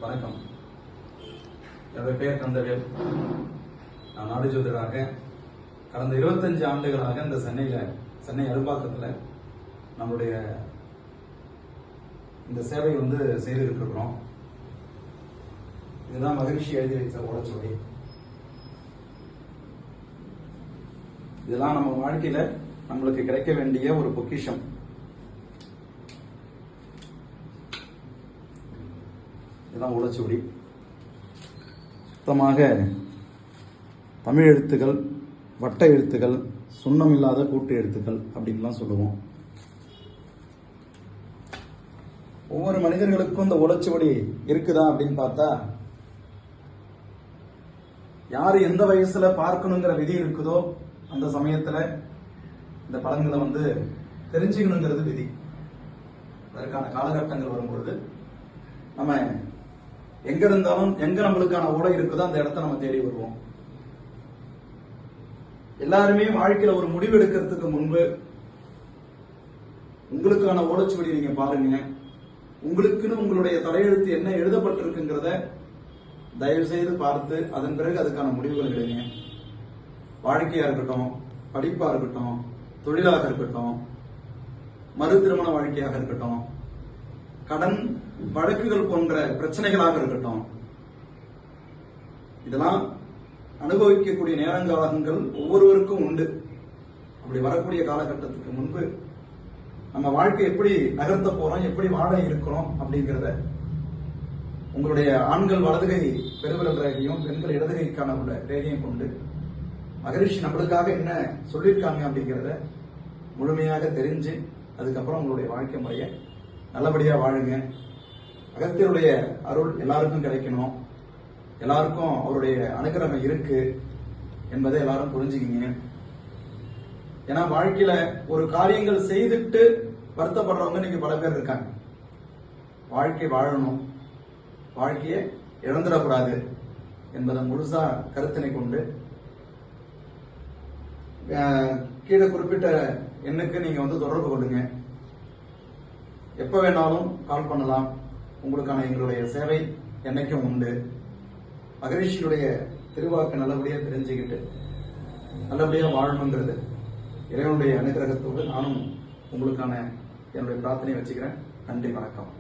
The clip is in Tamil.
வணக்கம். என்னுடைய பெயர் கந்தவேல். நான் நாடு ஜோதிடராக கடந்த 25 ஆண்டுகளாக இந்த சென்னை அரும்பாக்கத்தில் நம்முடைய இந்த சேவை செய்திருக்கிறோம். இதுதான் மகிழ்ச்சி எழுதி வைத்த ஓலைச்சுவடி. இதெல்லாம் நம்ம வாழ்க்கையில நம்மளுக்கு கிடைக்க வேண்டிய ஒரு பொக்கிஷம். இதுதான் ஓலைச்சுவடி. சுத்தமாக தமிழ் எழுத்துக்கள், வட்ட எழுத்துக்கள், சுண்ணம் இல்லாத கூட்டு எழுத்துக்கள் அப்படின்லாம் சொல்லுவோம். ஒவ்வொரு மனிதர்களுக்கும் இந்த ஓலைச்சுவடி இருக்குதா அப்படின்னு பார்த்தா, யாரு எந்த வயசுல பார்க்கணுங்கிற விதி இருக்குதோ அந்த சமயத்துல இந்த பலன்களை தெரிஞ்சுக்கணுங்கிறது விதி. அதற்கான காலகட்டங்கள் வரும்பொழுது நம்ம எங்க இருந்தாலும் எங்க நம்மளுக்கான ஓலை இருக்குதோ அந்த இடத்த நம்ம தேடி வருவோம். எல்லாருமே வாழ்க்கையில ஒரு முடிவு எடுக்கிறதுக்கு முன்பு உங்களுக்கான ஓலைச்சுவடி நீங்க பாருங்க. உங்களுக்குன்னு உங்களுடைய தலையெழுத்து என்ன எழுதப்பட்டிருக்குங்கிறத தயவு செய்து பார்த்து அதன் பிறகு அதுக்கான முடிவுகள் எடுங்க. வாழ்க்கையா இருக்கட்டும், படிப்பா இருக்கட்டும், தொழிலாக இருக்கட்டும், மறு திருமண வாழ்க்கையாக இருக்கட்டும், கடன் வழக்குகள் போன்ற பிரச்சனைகளாக இருக்கட்டும், இதெல்லாம் அனுபவிக்கக்கூடிய நேரங்காலங்கள் ஒவ்வொருவருக்கும் உண்டு. அப்படி வரக்கூடிய காலகட்டத்துக்கு முன்பு நம்ம வாழ்க்கை எப்படி நகர்த்த போறோம், எப்படி வாழ இருக்கிறோம் அப்படிங்கிறத உங்களுடைய ஆண்கள் வலதுகை பெருவிரல் ரேகையும் பெண்கள் இடதுகைக்கான உள்ள ரேகையும் கொண்டு மகரிஷி நம்மளுக்காக என்ன சொல்லியிருக்காங்க அப்படிங்கிறத முழுமையாக தெரிஞ்சு அதுக்கப்புறம் உங்களுடைய வாழ்க்கை முறையை நல்லபடியா வாழுங்க. அகத்தியருடைய அருள் எல்லாருக்கும் கிடைக்கணும், எல்லாருக்கும் அவருடைய அனுகிரகம் இருக்கு என்பதை எல்லாரும் புரிஞ்சுக்கிங்க. ஏன்னா வாழ்க்கையில ஒரு காரியங்கள் செய்துட்டு வருத்தப்படுறவங்க நீங்க பல பேர் இருக்காங்க. வாழ்க்கை வாழணும், வாழ்க்கையை இழந்துடக்கூடாது என்பதை முழுசா கருத்தினை கொண்டு கீழே குறிப்பிட்ட எண்ணுக்கு நீங்க தொடர்பு கொள்ளுங்க. எப்ப வேணாலும் கால் பண்ணலாம். உங்களுக்கான எங்களுடைய சேவை என்னைக்கும் உண்டு. மகரிஷியுடைய திருவாக்கு நல்லபடியா தெரிஞ்சுக்கிட்டு நல்லபடியா வாழணுங்கிறது இறைவனுடைய அனுகிரகத்தோடு நானும் உங்களுக்கான என்னுடைய பிரார்த்தனை வச்சுக்கிறேன். நன்றி, வணக்கம்.